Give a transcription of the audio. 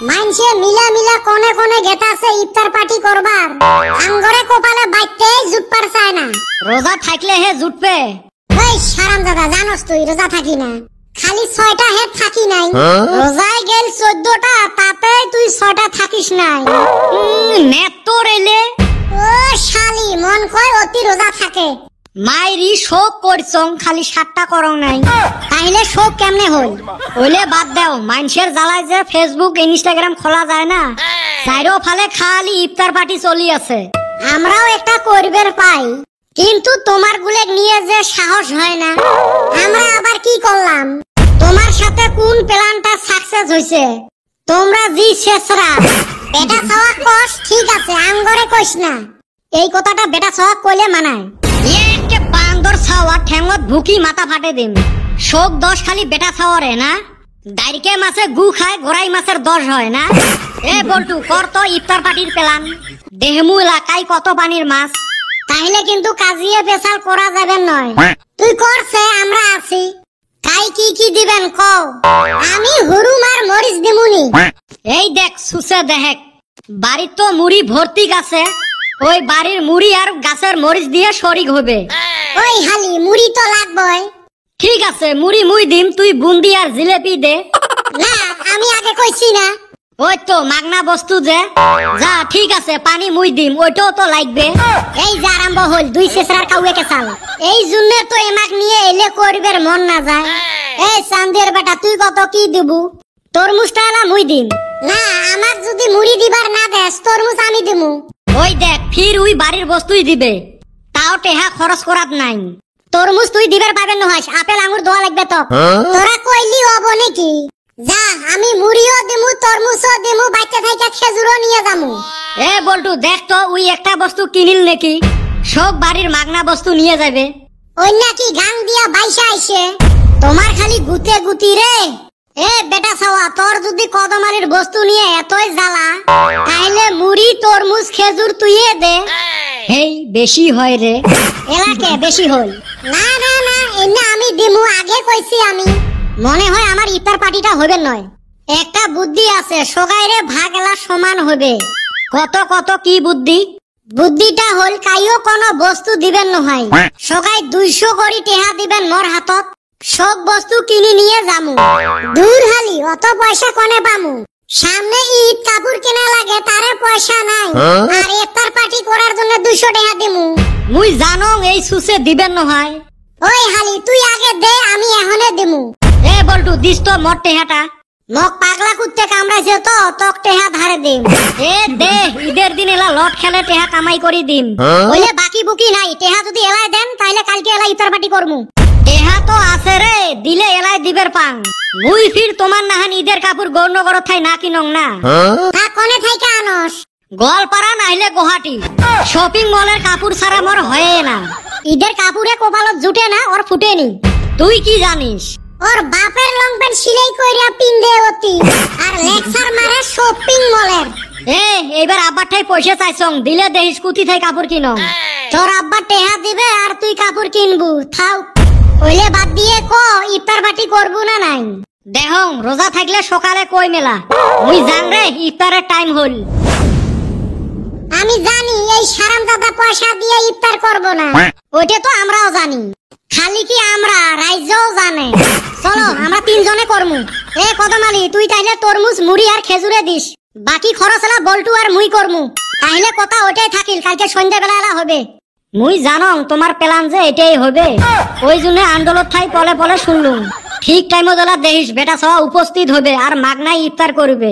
মানছে মিলা মিলা কোনে কোনে গেতাছে ইফতার পার্টি করবার আঙ্গরে কপালে বাইতে জুটপার চায় না। রোজা থাকলে হে জুটবে। এই হারামজাদা জানোস তুই রোজা থাকি না, খালি 6টা হে থাকি নাই। রোজায় গেল 14টা, তাতে তুই 6টা থাকিস নাই। নেতো রেলে ও শালি মন কয় অতি রোজা থাকে। মাইরি শোক করছং খালি 7টা করং নাই, তাইলে শোক কেমনে হল? ওইলে বাদ দাও। মানুষের জ্বালায় যে ফেসবুক ইনস্টাগ্রাম খোলা যায় না, চাইরো ফালে খালি ইফতার পার্টি চলি আছে। আমরাও একটা করবের পাই, কিন্তু তোমার গুলেক নিয়ে যে সাহস হয় না। আমরা আবার কি করলাম? তোমার সাথে কোন প্ল্যানটা সাকসেস হইছে? তোমরা জি শেষরা বেটা ছাওয়া কস ঠিক আছে, আঙ্গরে কইস না। এই কথাটা বেটা ছাওয়া কইলে মানায়। একে বান্দর ছাওয়া ঠেঙ্গত ভুকি মাথা ফাটে দিম। শোক 10 খালি বেটা ছাওয়ারে না, দাইরকে মাছে গু খায় গোড়াই মাছের 10 হয় না। এ বল্টু কর তো ইফতার পার্টির প্ল্যান। দেহমু এলাকায় কত পানির মাছ। তাইলে কিন্তু কাজিয়ে পেশাল করা যাবে নয়। তুই করছে আমরা আছি। কাই কি কি দিবেন কও? আমি হুরুম আর মরিচ দিমুনি। এই দেখ সুসে দেখ, বাড়ির তো মুড়ি ভর্তি গাছে, ওই বাড়ির মুড়ি আর গাছের মরিচ দিয়ে শরিক হবে। ওই হালি মুড়ি তো লাগবই। ঠিক আছে মুড়ি মুই দিম, তুই বুন্দি আর জিলেপি দে। না আমি আগে কইছি না। ওই তো মাগনা বস্তু যে। যা ঠিক আছে পানি মুই দিম, ওইটাও তো লাগবে। এই যে আরম্ভ হল 2 শেষরার কাউয়ে কেসাল। এই জন্য তো এমাক নিয়ে এলে করবের মন না যায়। এই চান্দের বেটা তুই কত কি দিবু? তরমুজটা এলা মুই দিম। না আমার যদি মুড়ি দিবার না দেস তরমুজ আমি দিমু। ওই দেখ ফির উই বাড়ির বস্তুই দিবে, তাও টেহা খরচ করাত নাই। তরমুজ তুই দিবার পাবেন নহাস, আপেল আঙ্গুর দোয়া লাগবে তো। তোরা কইলি হবো নাকি? যা আমি মুড়িও দিমু তরমুজও দিমু, বাইতে থাইকা খেজুরও নিয়ে যামু। এ বল্টু দেখ তো উই একটা বস্তু কিনিল নাকি, সব বাড়ির মাগনা বস্তু নিয়ে যাবে। ওই নাকি গাং দিয়া বাইসা আইছে। তোমার খালি গুতে গুতি রে। এ বেটা ছাওয়া তোর যদি কদমালির বস্তু নিয়ে এতই জ্বালা, তাইলে মুড়ি তরমুজ খেজুর তুইয়ে দে। হেই বেশি হয় রে। এলাকে বেশি হল। না না না এনে আমি দিমু, আগে কইছি আমি। মনে হয় আমার ইফতার পার্টিটা হবে নয়। একটা বুদ্ধি আছে, সগাইরে ভাগ এলা সমান হবে। কত কত কি বুদ্ধি? বুদ্ধিটা হল কাইও কোনো বস্তু দিবেন নহয়, সগাই 200 করি টেহা দিবেন মোর হাতত। সব বস্তু কিনি নিয়ে যামু। দূর হালি অত পয়সা কোনে পামু? সামনে ঈদ কাপড় কেনা লাগে, তারে পয়সা নাই। আর ইফতার পার্টি করার জন্য 200 টাকা দিমু। মুই জানো এই সুসে দিবেন নহয়। ওই হালি তুই আগে দে, আমি এখনে দিমু। এ বল্টু দিস তো মোর টেহাটা। মক পাগলা কুত্তে কামড়াইছে তো, তক টেহা ধারে দিম। এ দে ঈদের দিন এলা লট খেলে টেহা কামাই করি দিম। ওইলে বাকি বুকি নাই, টেহা যদি এলাই দেন তাইলে কালকে এলা ইফতার পার্টি করমু। টেহা তো আছে রে, দিলে এলাই দিবের পাং। মুই ফির তোমার নাহান ঈদের কাপড় গৌরনগর থাই না কিনং না। তা কোনে থাইকা আনস? গোয়ালপাড়া নাইলে গুয়াহাটি। শপিং মলের কাপড় ছাড়া মোর হয়ে না। ঈদের কাপড়ে কপালত জুটে না, ওর ফুটেনি। তুই কি জানিস? ওর বাপের লং প্যান্ট সিলাই কইরা পিন্দে অতি, আর লেকচার মারে শপিং মলের। এইবার আব্বার ঠাই পয়সা চাইছং, দিলে দেহিস কুতি থাই কাপড় কিনং। তোর আব্বা টেহা দিবে আর তুই কাপড় কিনবু। থাও ওইলে বাদ দিয়ে ক ইফতার পার্টি করবু না নাই? দেহং রোজা থাকলে সকালে কই মেলা। মুই জান রে ইফতারের টাইম হল। আমি জানি এই হারামজাদা পয়সা দিয়ে ইফতার করব না। ওইটা তো আমরাও জানি, খালি কি আমরা রাইজও জানে। চলো আমরা 3 জনে করমু। এ কদমালি তুই তাইলে তরমুজ মুড়ি আর খেজুরে দিস, বাকি খরচ এলা বল্টু আর মুই করমু। তাইলে কথা ওইটাই থাকিল, কালকে সন্ধ্যাবেলা এলা হবে। মুই জানং তোমার প্ল্যান যে এটাই হবে, ওই জন্য আন্দোলন ঠাই পলে পলে শুনলুম। ঠিক টাইমে দেলা দেহিস বেটা সব উপস্থিত হবে আর মাগনাই ইফতার করবে।